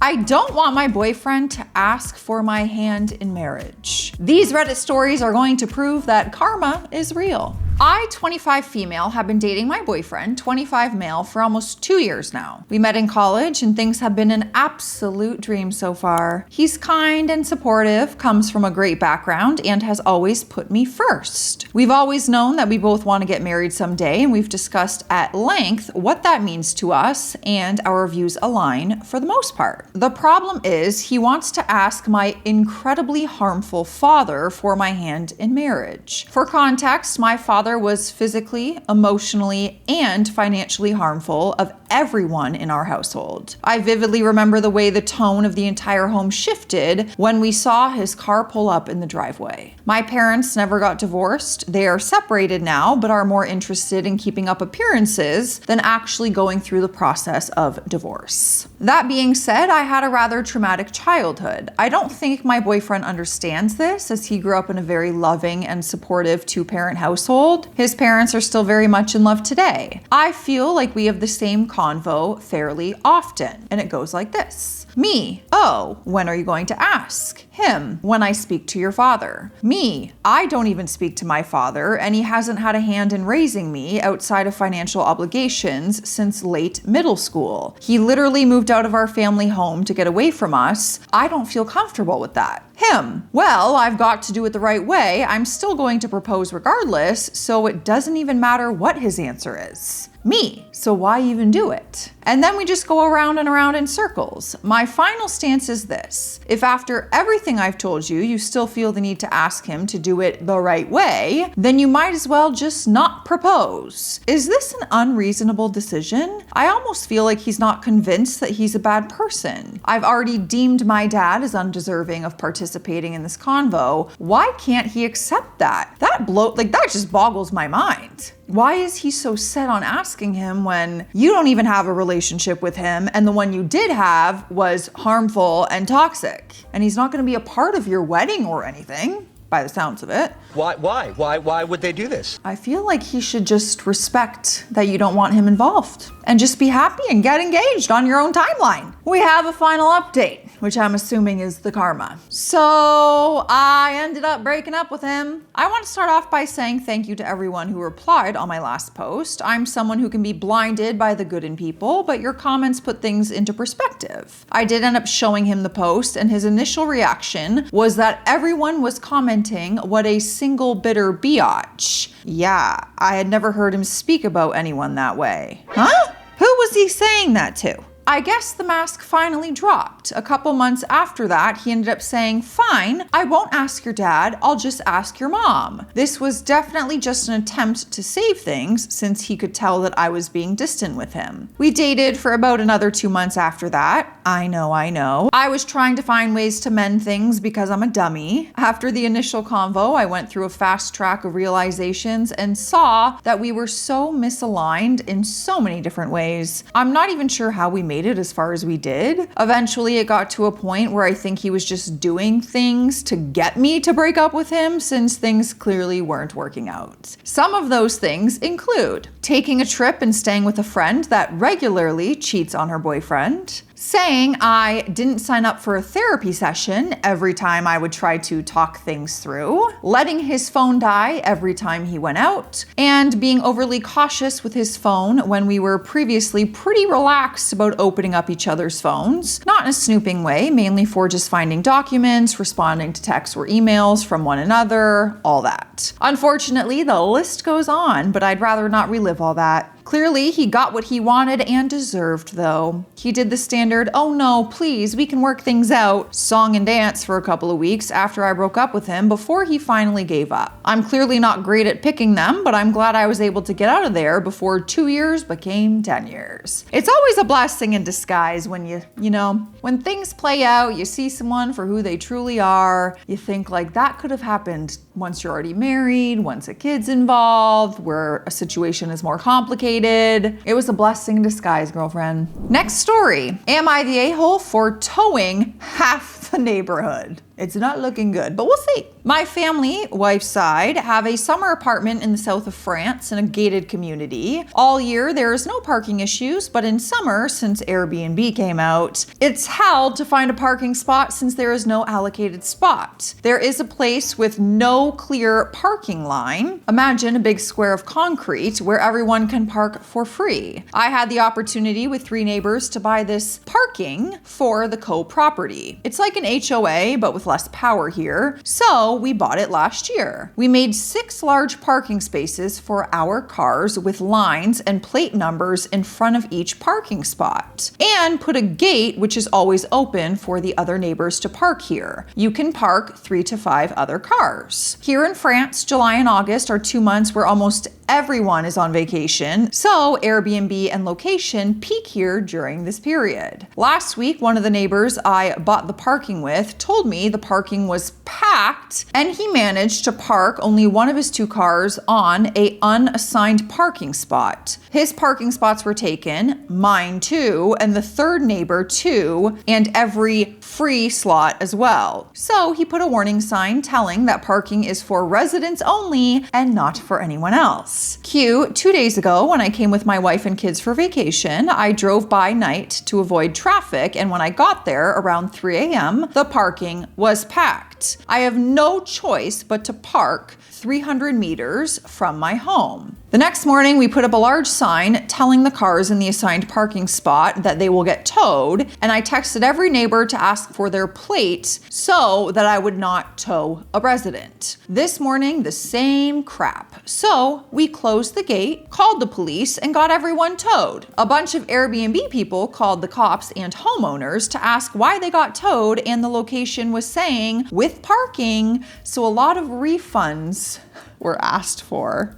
I don't want my boyfriend to ask for my hand in marriage. These Reddit stories are going to prove that karma is real. I, 25 female, have been dating my boyfriend, 25 male, for almost 2 years now. We met in college and things have been an absolute dream so far. He's kind and supportive, comes from a great background, and has always put me first. We've always known that we both want to get married someday, and we've discussed at length what that means to us, and our views align for the most part. The problem is he wants to ask my incredibly harmful father for my hand in marriage. For context, my father was physically, emotionally, and financially harmful of everyone in our household. I vividly remember the way the tone of the entire home shifted when we saw his car pull up in the driveway. My parents never got divorced. They are separated now, but are more interested in keeping up appearances than actually going through the process of divorce. That being said, I had a rather traumatic childhood. I don't think my boyfriend understands this, as he grew up in a very loving and supportive two-parent household. His parents are still very much in love today. I feel like we have the same convo fairly often, and it goes like this. Me, oh, when are you going to ask? Him, when I speak to your father. Me, I don't even speak to my father, and he hasn't had a hand in raising me outside of financial obligations since late middle school. He literally moved out of our family home to get away from us. I don't feel comfortable with that. Him, well, I've got to do it the right way. I'm still going to propose regardless, so it doesn't even matter what his answer is. Me, so why even do it? And then we just go around and around in circles. My final stance is this. If after everything I've told you, you still feel the need to ask him to do it the right way, then you might as well just not propose. Is this an unreasonable decision? I almost feel like he's not convinced that he's a bad person. I've already deemed my dad as undeserving of participating in this convo. Why can't he accept that? That just boggles my mind. Why is he so set on asking him when you don't even have a relationship with him and the one you did have was harmful and toxic? And he's not going to be a part of your wedding or anything, by the sounds of it. Why would they do this? I feel like he should just respect that you don't want him involved and just be happy and get engaged on your own timeline. We have a final update, which I'm assuming is the karma. So I ended up breaking up with him. I want to start off by saying thank you to everyone who replied on my last post. I'm someone who can be blinded by the good in people, but your comments put things into perspective. I did end up showing him the post, and his initial reaction was that everyone was commenting what a single bitter biatch. Yeah, I had never heard him speak about anyone that way. Huh? Who was he saying that to? I guess the mask finally dropped. A couple months after that, he ended up saying, fine, I won't ask your dad, I'll just ask your mom. This was definitely just an attempt to save things, since he could tell that I was being distant with him. We dated for about another 2 months after that. I know. I was trying to find ways to mend things because I'm a dummy. After the initial convo, I went through a fast track of realizations and saw that we were so misaligned in so many different ways. I'm not even sure how we made it as far as we did. Eventually, it got to a point where I think he was just doing things to get me to break up with him, since things clearly weren't working out. Some of those things include taking a trip and staying with a friend that regularly cheats on her boyfriend, saying I didn't sign up for a therapy session every time I would try to talk things through, letting his phone die every time he went out, and being overly cautious with his phone when we were previously pretty relaxed about opening up each other's phones. Not in a snooping way, mainly for just finding documents, responding to texts or emails from one another, all that. Unfortunately, the list goes on, but I'd rather not relive all that. Clearly, he got what he wanted and deserved, though. He did the standard, oh no, please, we can work things out, song and dance for a couple of weeks after I broke up with him before he finally gave up. I'm clearly not great at picking them, but I'm glad I was able to get out of there before 2 years became 10 years. It's always a blessing in disguise when when things play out, you see someone for who they truly are, you think like that could have happened once you're already married, once a kid's involved, where a situation is more complicated. It was a blessing in disguise, girlfriend. Next story. Am I the a-hole for towing half the neighborhood. It's not looking good, but we'll see. My family, wife's side, have a summer apartment in the south of France in a gated community. All year, there is no parking issues, but in summer, since Airbnb came out, it's hell to find a parking spot since there is no allocated spot. There is a place with no clear parking line. Imagine a big square of concrete where everyone can park for free. I had the opportunity with 3 neighbors to buy this parking for the co-property. It's like an HOA, but with less power here. So we bought it last year. We made 6 large parking spaces for our cars with lines and plate numbers in front of each parking spot, and put a gate which is always open for the other neighbors to park here. You can park 3 to 5 other cars. Here in France, July and August are 2 months where almost everyone is on vacation, so Airbnb and location peak here during this period. Last week, one of the neighbors I bought the parking with told me the parking was packed and he managed to park only one of his 2 cars on an unassigned parking spot. His parking spots were taken, mine too, and the 3rd neighbor too, and every free slot as well. So he put a warning sign telling that parking is for residents only and not for anyone else. Cute. 2 days ago, when I came with my wife and kids for vacation, I drove by night to avoid traffic, and when I got there around 3 a.m., the parking was packed. I have no choice but to park 300 meters from my home. The next morning, we put up a large sign telling the cars in the assigned parking spot that they will get towed, and I texted every neighbor to ask for their plate so that I would not tow a resident. This morning, the same crap. So we closed the gate, called the police, and got everyone towed. A bunch of Airbnb people called the cops and homeowners to ask why they got towed, and the location was saying with parking, so a lot of refunds were asked for.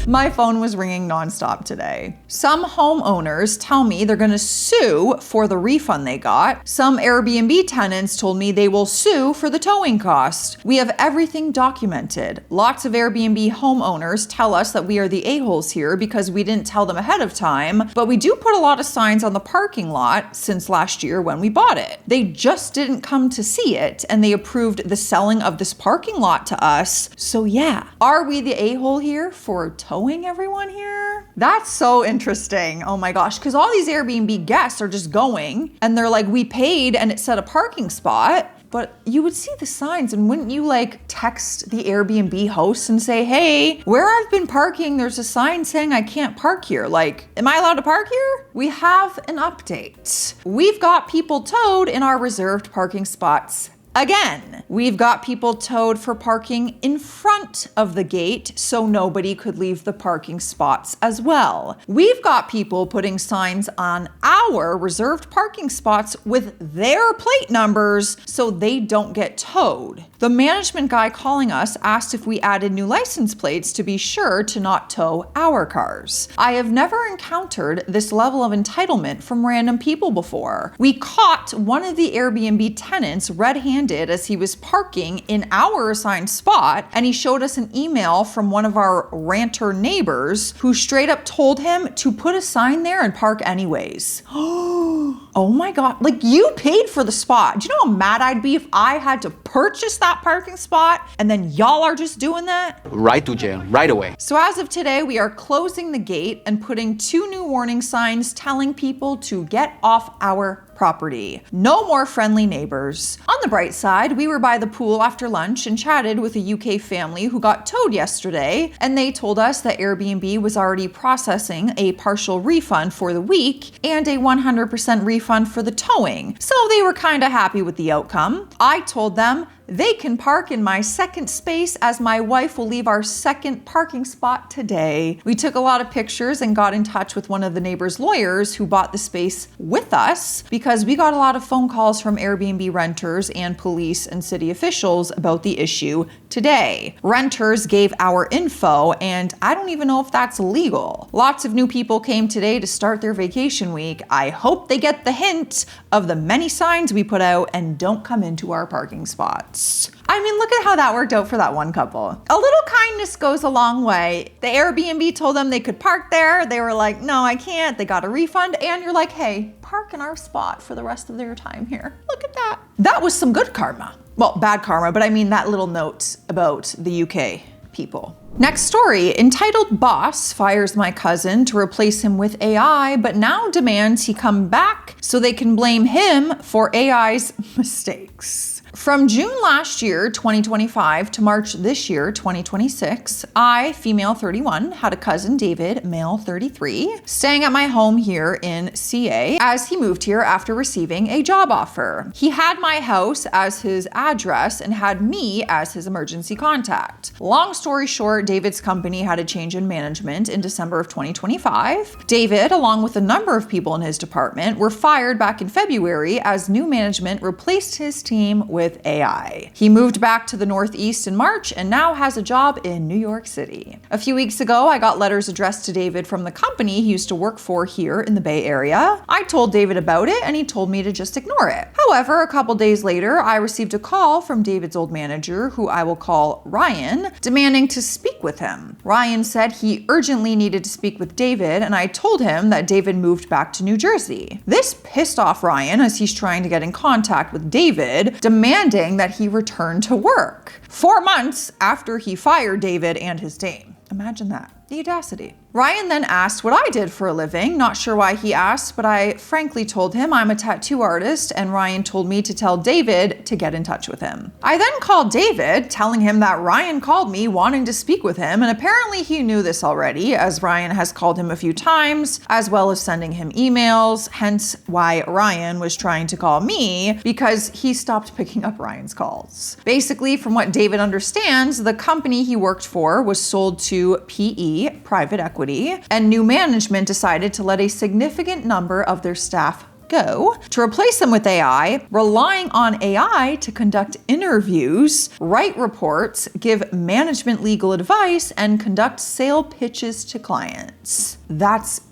My phone was ringing nonstop today. Some homeowners tell me they're gonna sue for the refund they got. Some Airbnb tenants told me they will sue for the towing cost. We have everything documented. Lots of Airbnb homeowners tell us that we are the a-holes here because we didn't tell them ahead of time, but we do put a lot of signs on the parking lot since last year when we bought it. They just didn't come to see it, and they approved the selling of this parking lot to us. So yeah, are we the a-hole here for towing everyone here? That's so interesting. Oh my gosh, because all these Airbnb guests are just going and they're like, we paid and it said a parking spot. But you would see the signs, and wouldn't you like text the Airbnb host and say, hey, where I've been parking, there's a sign saying I can't park here. Like, am I allowed to park here? We have an update. We've got people towed in our reserved parking spots. Again, we've got people towed for parking in front of the gate so nobody could leave the parking spots as well. We've got people putting signs on our reserved parking spots with their plate numbers so they don't get towed. The management guy calling us asked if we added new license plates to be sure to not tow our cars. I have never encountered this level of entitlement from random people before. We caught one of the Airbnb tenants red-handed as he was parking in our assigned spot, and he showed us an email from one of our ranter neighbors who straight up told him to put a sign there and park anyways. Oh my God, like you paid for the spot. Do you know how mad I'd be if I had to purchase that parking spot and then y'all are just doing that? Right to jail, right away. So as of today, we are closing the gate and putting 2 new warning signs telling people to get off our property. No more friendly neighbors. On the bright side, we were by the pool after lunch and chatted with a UK family who got towed yesterday, and they told us that Airbnb was already processing a partial refund for the week and a 100% refund for the towing. So they were kind of happy with the outcome. I told them they can park in my second space as my wife will leave our second parking spot today. We took a lot of pictures and got in touch with one of the neighbor's lawyers who bought the space with us because we got a lot of phone calls from Airbnb renters and police and city officials about the issue today. Renters gave our info, and I don't even know if that's legal. Lots of new people came today to start their vacation week. I hope they get the hint of the many signs we put out and don't come into our parking spots. I mean, look at how that worked out for that one couple. A little kindness goes a long way. The Airbnb told them they could park there. They were like, no, I can't. They got a refund. And you're like, hey, park in our spot for the rest of their time here. Look at that. That was some good karma. Well, bad karma, but I mean that little note about the UK people. Next story, entitled Boss Fires My Cousin to replace him with AI, but now demands he come back so they can blame him for AI's mistakes. From June last year, 2025, to March this year, 2026, I, female 31, had a cousin, David, male 33, staying at my home here in CA as he moved here after receiving a job offer. He had my house as his address and had me as his emergency contact. Long story short, David's company had a change in management in December of 2025. David, along with a number of people in his department, were fired back in February as new management replaced his team with AI. He moved back to the Northeast in March and now has a job in New York City. A few weeks ago, I got letters addressed to David from the company he used to work for here in the Bay Area. I told David about it and he told me to just ignore it. However, a couple days later, I received a call from David's old manager, who I will call Ryan, demanding to speak with him. Ryan said he urgently needed to speak with David, and I told him that David moved back to New Jersey. This pissed off Ryan as he's trying to get in contact with David, demanding that he return to work 4 months after he fired David and his dame. Imagine that. The audacity. Ryan then asked what I did for a living. Not sure why he asked, but I frankly told him I'm a tattoo artist, and Ryan told me to tell David to get in touch with him. I then called David, telling him that Ryan called me wanting to speak with him, and apparently he knew this already, as Ryan has called him a few times, as well as sending him emails, hence why Ryan was trying to call me, because he stopped picking up Ryan's calls. Basically, from what David understands, the company he worked for was sold to PE, private equity, and new management decided to let a significant number of their staff go to replace them with AI, relying on AI to conduct interviews, write reports, give management legal advice, and conduct sale pitches to clients. That's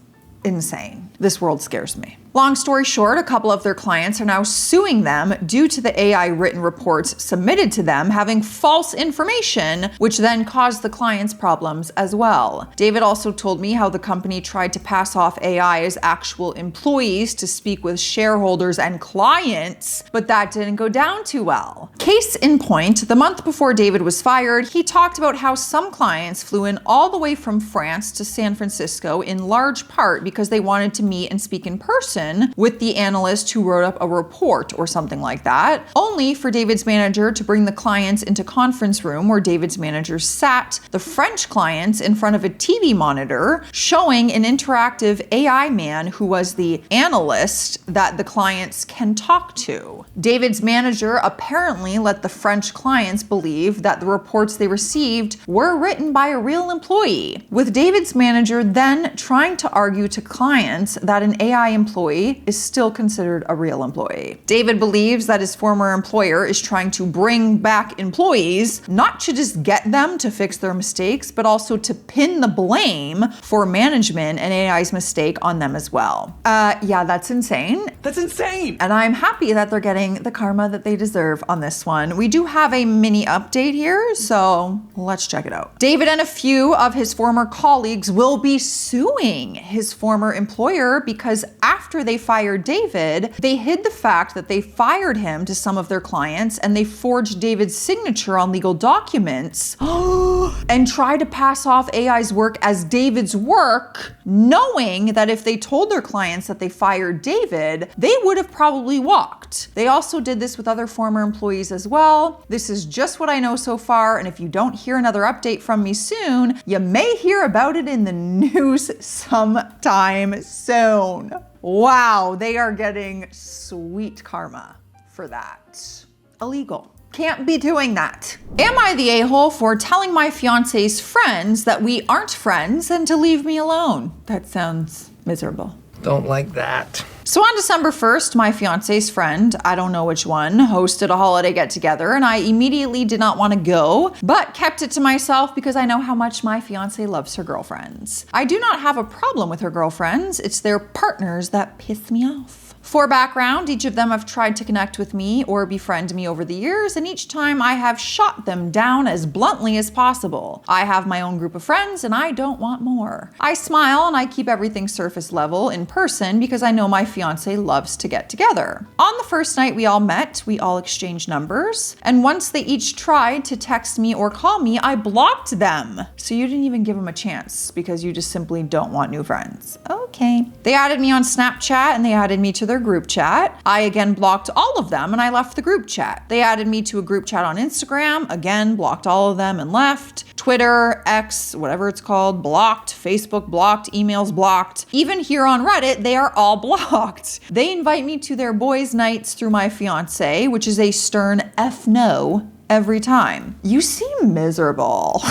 insane. This world scares me. Long story short, a couple of their clients are now suing them due to the AI written reports submitted to them having false information, which then caused the clients problems as well. David also told me how the company tried to pass off AI as actual employees to speak with shareholders and clients, but that didn't go down too well. Case in point, the month before David was fired, he talked about how some clients flew in all the way from France to San Francisco in large part because they wanted to meet and speak in person with the analyst who wrote up a report or something like that, only for David's manager to bring the clients into conference room where David's manager sat the French clients in front of a TV monitor showing an interactive AI man who was the analyst that the clients can talk to. David's manager apparently let the French clients believe that the reports they received were written by a real employee, with David's manager then trying to argue to clients that an AI employee is still considered a real employee. David believes that his former employer is trying to bring back employees, not to just get them to fix their mistakes, but also to pin the blame for management and AI's mistake on them as well. Yeah, that's insane. That's insane! And I'm happy that they're getting the karma that they deserve on this one. We do have a mini update here, so let's check it out. David and a few of his former colleagues will be suing his former employer because after they fired David, they hid the fact that they fired him to some of their clients, and they forged David's signature on legal documents and tried to pass off AI's work as David's work, knowing that if they told their clients that they fired David, they would have probably walked. They also did this with other former employees as well. This is just what I know so far, and if you don't hear another update from me soon, you may hear about it in the news sometime soon. Wow, they are getting sweet karma for that. Illegal. Can't be doing that. Am I the a-hole for telling my fiance's friends that we aren't friends and to leave me alone? That sounds miserable. Don't like that. So on December 1st, my fiance's friend, I don't know which one, hosted a holiday get-together, and I immediately did not want to go, but kept it to myself because I know how much my fiance loves her girlfriends. I do not have a problem with her girlfriends, it's their partners that piss me off. For background, each of them have tried to connect with me or befriend me over the years, and each time I have shot them down as bluntly as possible. I have my own group of friends and I don't want more. I smile and I keep everything surface level in person because I know my fiance loves to get together. On the first night we all met, we all exchanged numbers, and once they each tried to text me or call me, I blocked them. So you didn't even give them a chance because you just simply don't want new friends. Okay. They added me on Snapchat and they added me to their group chat. I again blocked all of them and I left the group chat. They added me to a group chat on Instagram, again blocked all of them and left. Twitter, X, whatever it's called, blocked. Facebook blocked. Emails blocked. Even here on Reddit, they are all blocked. They invite me to their boys' nights through my fiance, which is a stern F no every time. You seem miserable.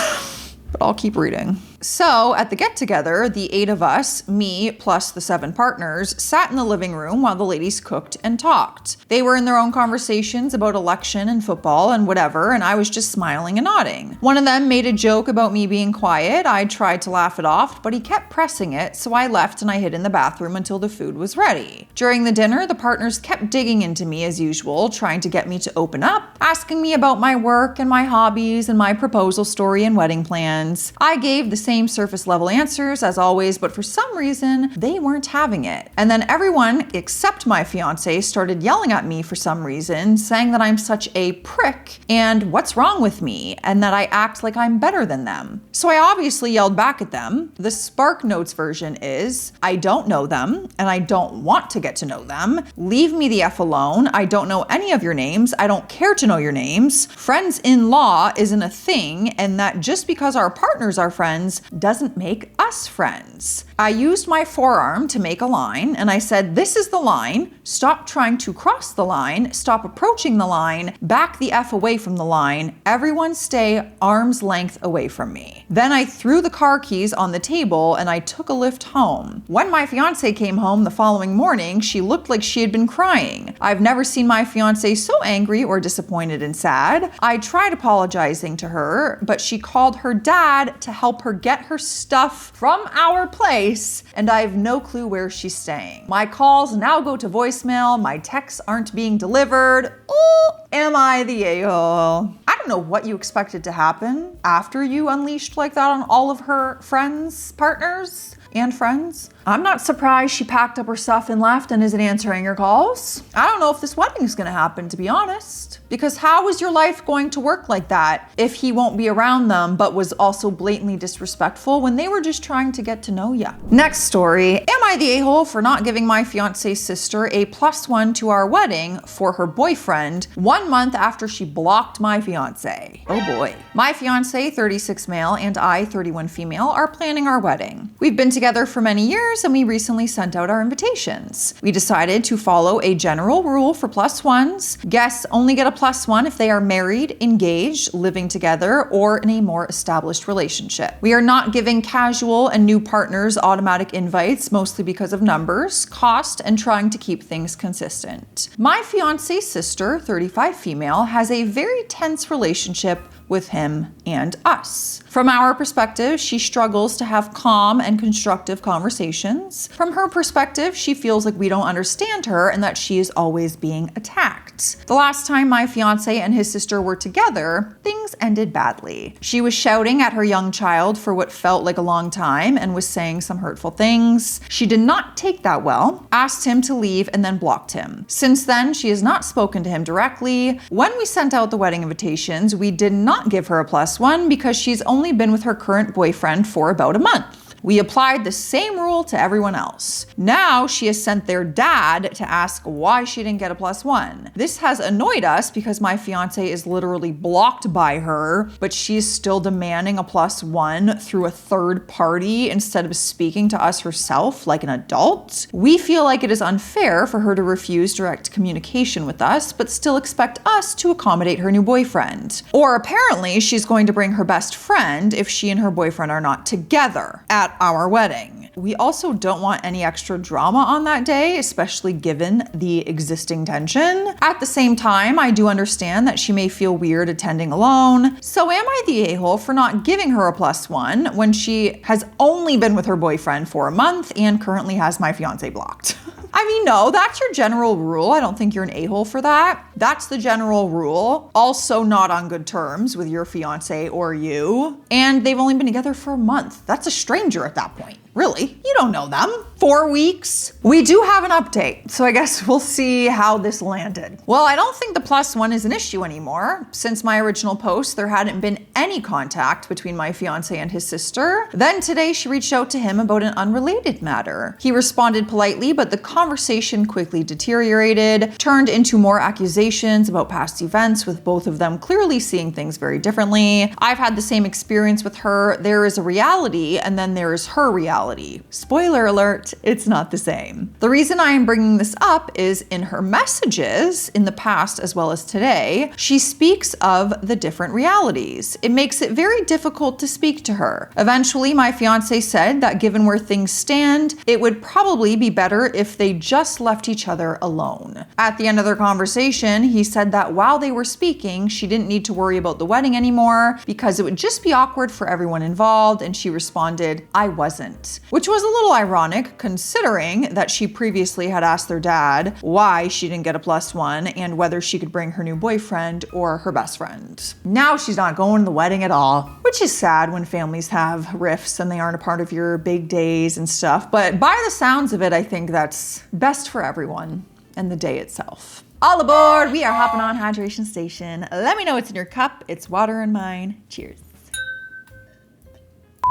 But I'll keep reading. So at the get-together, the 8 of us, me plus the 7 partners, sat in the living room while the ladies cooked and talked. They were in their own conversations about election and football and whatever, and I was just smiling and nodding. One of them made a joke about me being quiet. I tried to laugh it off, but he kept pressing it, so I left and I hid in the bathroom until the food was ready. During the dinner, the partners kept digging into me as usual, trying to get me to open up, asking me about my work and my hobbies and my proposal story and wedding plans. I gave the same surface level answers as always, but for some reason, they weren't having it. And then everyone, except my fiance, started yelling at me for some reason, saying that I'm such a prick and what's wrong with me, and that I act like I'm better than them. So I obviously yelled back at them. The Spark Notes version is, I don't know them, and I don't want to get to know them. Leave me the F alone. I don't know any of your names. I don't care to know your names. Friends-in-law isn't a thing, and that just because our partners are friends doesn't make us friends. I used my forearm to make a line and I said, this is the line. Stop trying to cross the line. Stop approaching the line. Back the F away from the line. Everyone stay arm's length away from me. Then I threw the car keys on the table and I took a lift home. When my fiance came home the following morning, she looked like she had been crying. I've never seen my fiance so angry or disappointed and sad. I tried apologizing to her, but she called her dad to help her get her stuff from our place, and I have no clue where she's staying. My calls now go to voicemail, my texts aren't being delivered. Ooh, am I the a-hole? I don't know what you expected to happen after you unleashed like that on all of her friends, partners, and friends. I'm not surprised she packed up her stuff and left and isn't answering your calls. I don't know if this wedding is gonna happen, to be honest. Because how is your life going to work like that if he won't be around them but was also blatantly disrespectful when they were just trying to get to know ya? Next story. Am I the a-hole for not giving my fiance's sister a +1 to our wedding for her boyfriend 1 month after she blocked my fiance? Oh boy. My fiance, 36 male, and I, 31 female, are planning our wedding. We've been together for many years and we recently sent out our invitations. We decided to follow a general rule for +1s. Guests only get a +1 if they are married, engaged, living together, or in a more established relationship. We are not giving casual and new partners automatic invites, mostly because of numbers, cost, and trying to keep things consistent. My fiance's sister, 35 female, has a very tense relationship with him and us. From our perspective, she struggles to have calm and constructive conversations. From her perspective, she feels like we don't understand her and that she is always being attacked. The last time my fiance and his sister were together, things ended badly. She was shouting at her young child for what felt like a long time and was saying some hurtful things. She did not take that well, asked him to leave, and then blocked him. Since then, she has not spoken to him directly. When we sent out the wedding invitations, we did not give her a +1 because she's only been with her current boyfriend for about a month. We applied the same rule to everyone else. Now she has sent their dad to ask why she didn't get a +1. This has annoyed us because my fiance is literally blocked by her, but she's still demanding a +1 through a third party instead of speaking to us herself like an adult. We feel like it is unfair for her to refuse direct communication with us, but still expect us to accommodate her new boyfriend. Or apparently she's going to bring her best friend if she and her boyfriend are not together at our wedding. We also don't want any extra drama on that day, especially given the existing tension. At the same time, I do understand that she may feel weird attending alone. So am I the a-hole for not giving her a +1 when she has only been with her boyfriend for a month and currently has my fiance blocked? I mean, no, that's your general rule. I don't think you're an a-hole for that. That's the general rule. Also not on good terms with your fiance or you. And they've only been together for a month. That's a stranger at that point. Really, you don't know them. 4 weeks. We do have an update, so I guess we'll see how this landed. Well, I don't think the +1 is an issue anymore. Since my original post, there hadn't been any contact between my fiance and his sister. Then today she reached out to him about an unrelated matter. He responded politely, but the conversation quickly deteriorated, turned into more accusations about past events, with both of them clearly seeing things very differently. I've had the same experience with her. There is a reality, and then there is her reality. Spoiler alert, it's not the same. The reason I am bringing this up is in her messages in the past as well as today, she speaks of the different realities. It makes it very difficult to speak to her. Eventually, my fiance said that given where things stand, it would probably be better if they just left each other alone. At the end of their conversation, he said that while they were speaking, she didn't need to worry about the wedding anymore because it would just be awkward for everyone involved, and she responded, "I wasn't." Which was a little ironic considering that she previously had asked their dad why she didn't get a +1 and whether she could bring her new boyfriend or her best friend. Now she's not going to the wedding at all, which is sad when families have rifts and they aren't a part of your big days and stuff. But by the sounds of it, I think that's best for everyone and the day itself. All aboard, we are hopping on hydration station. Let me know what's in your cup. It's water in mine. Cheers.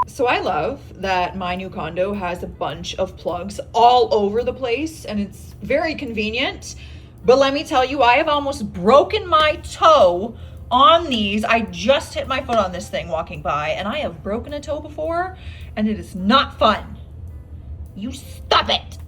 So I love that my new condo has a bunch of plugs all over the place and it's very convenient. But let me tell you, I have almost broken my toe on these. I just hit my foot on this thing walking by and I have broken a toe before and it is not fun. You stop it.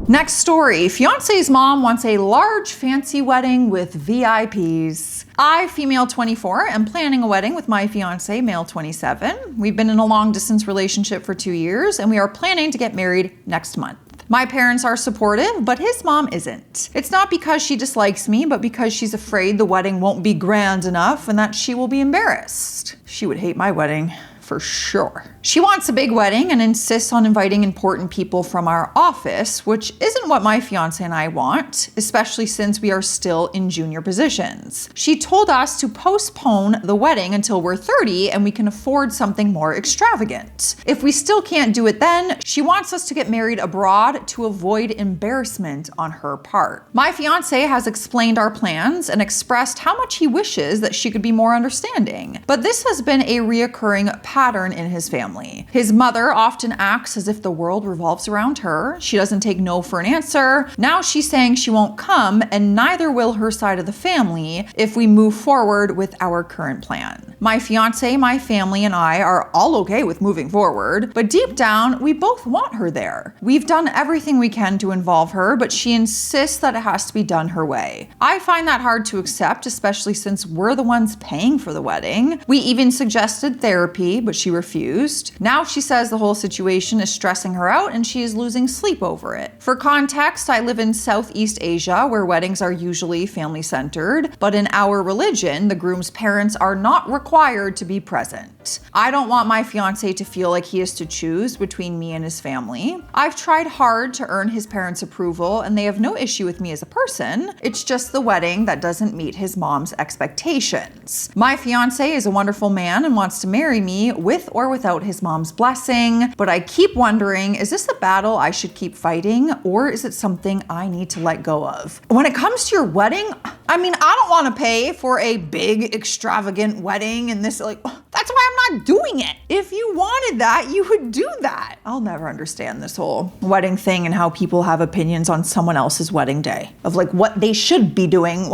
Next story, fiance's mom wants a large fancy wedding with VIPs. I, female 24, am planning a wedding with my fiance, male 27. We've been in a long distance relationship for 2 years and we are planning to get married next month. My parents are supportive, but his mom isn't. It's not because she dislikes me, but because she's afraid the wedding won't be grand enough and that she will be embarrassed. She would hate my wedding. For sure. She wants a big wedding and insists on inviting important people from our office, which isn't what my fiance and I want, especially since we are still in junior positions. She told us to postpone the wedding until we're 30 and we can afford something more extravagant. If we still can't do it then, she wants us to get married abroad to avoid embarrassment on her part. My fiance has explained our plans and expressed how much he wishes that she could be more understanding, but this has been a reoccurring pattern in his family. His mother often acts as if the world revolves around her. She doesn't take no for an answer. Now she's saying she won't come, and neither will her side of the family if we move forward with our current plan. My fiance, my family, and I are all okay with moving forward, but deep down, we both want her there. We've done everything we can to involve her, but she insists that it has to be done her way. I find that hard to accept, especially since we're the ones paying for the wedding. We even suggested therapy, but she refused. Now she says the whole situation is stressing her out and she is losing sleep over it. For context, I live in Southeast Asia where weddings are usually family-centered, but in our religion, the groom's parents are not required to be present. I don't want my fiance to feel like he has to choose between me and his family. I've tried hard to earn his parents' approval and they have no issue with me as a person. It's just the wedding that doesn't meet his mom's expectations. My fiance is a wonderful man and wants to marry me with or without his mom's blessing, but I keep wondering, is this a battle I should keep fighting or is it something I need to let go of? When it comes to your wedding, I mean, I don't want to pay for a big extravagant wedding and this, like, that's why I'm not doing it. If you wanted that, you would do that. I'll never understand this whole wedding thing and how people have opinions on someone else's wedding day of like what they should be doing.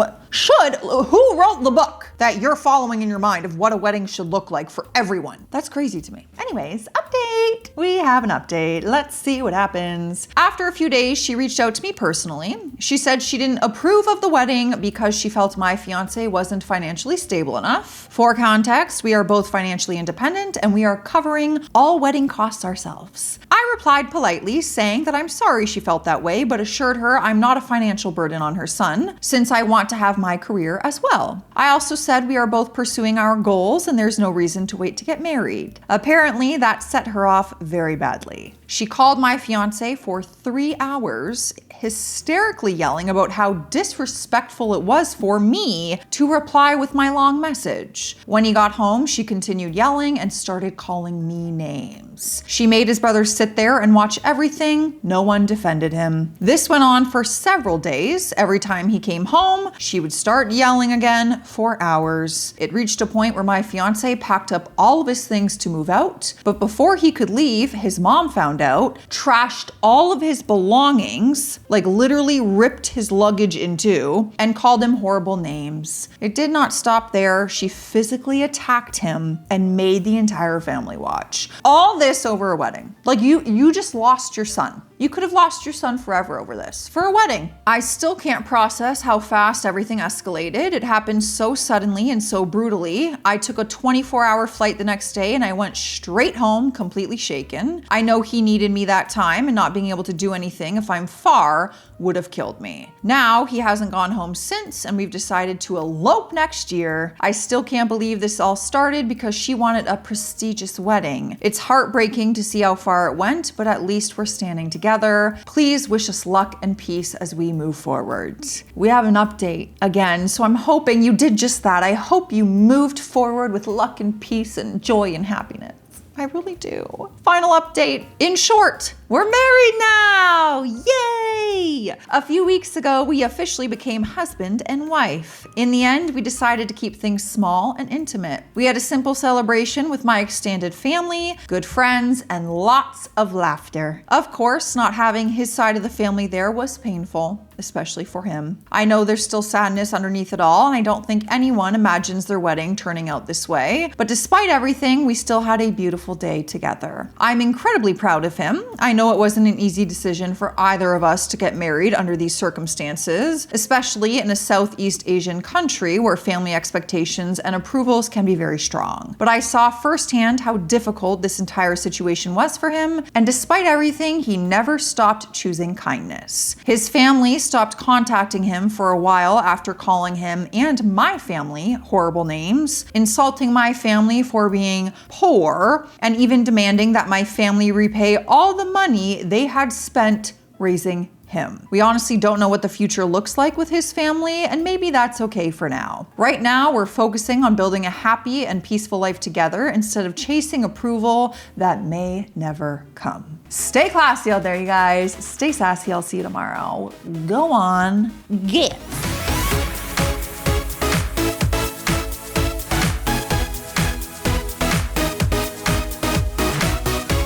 Who wrote the book that you're following in your mind of what a wedding should look like for everyone? That's crazy to me. Anyways, update. We have an update. Let's see what happens. After a few days, she reached out to me personally. She said she didn't approve of the wedding because she felt my fiance wasn't financially stable enough. For context, we are both financially independent and we are covering all wedding costs ourselves. I replied politely saying that I'm sorry she felt that way, but assured her I'm not a financial burden on her son since I want to have my career as well. I also said we are both pursuing our goals and there's no reason to wait to get married. Apparently that set her off very badly. She called my fiance for 3 hours, hysterically yelling about how disrespectful it was for me to reply with my long message. When he got home, she continued yelling and started calling me names. She made his brother sit there and watch everything. No one defended him. This went on for several days. Every time he came home, she would start yelling again for hours. It reached a point where my fiance packed up all of his things to move out, but before he could leave, his mom found out, trashed all of his belongings, like literally ripped his luggage in two, and called him horrible names. It did not stop there. She physically attacked him and made the entire family watch. All this over a wedding. Like you just lost your son. You could have lost your son forever over this, for a wedding. I still can't process how fast everything escalated. It happened so suddenly and so brutally. I took a 24-hour flight the next day and I went straight home completely shaken. I know he needed me that time, and not being able to do anything if I'm far would have killed me. Now he hasn't gone home since, and we've decided to elope next year. I still can't believe this all started because she wanted a prestigious wedding. It's heartbreaking to see how far it went, but at least we're standing together. Please wish us luck and peace as we move forward. We have an update again, so I'm hoping you did just that. I hope you moved forward with luck and peace and joy and happiness. I really do. Final update. In short, we're married now! Yay! A few weeks ago, we officially became husband and wife. In the end, we decided to keep things small and intimate. We had a simple celebration with my extended family, good friends, and lots of laughter. Of course, not having his side of the family there was painful, especially for him. I know there's still sadness underneath it all, and I don't think anyone imagines their wedding turning out this way. But despite everything, we still had a beautiful day together. I'm incredibly proud of him. I know it wasn't an easy decision for either of us to get married under these circumstances, especially in a Southeast Asian country where family expectations and approvals can be very strong. But I saw firsthand how difficult this entire situation was for him, and despite everything, he never stopped choosing kindness. His family stopped contacting him for a while after calling him and my family horrible names, insulting my family for being poor, and even demanding that my family repay all the money they had spent raising him. We honestly don't know what the future looks like with his family, and maybe that's okay for now. Right now, we're focusing on building a happy and peaceful life together instead of chasing approval that may never come. Stay classy out there, you guys. Stay sassy. I'll see you tomorrow. Go on, get.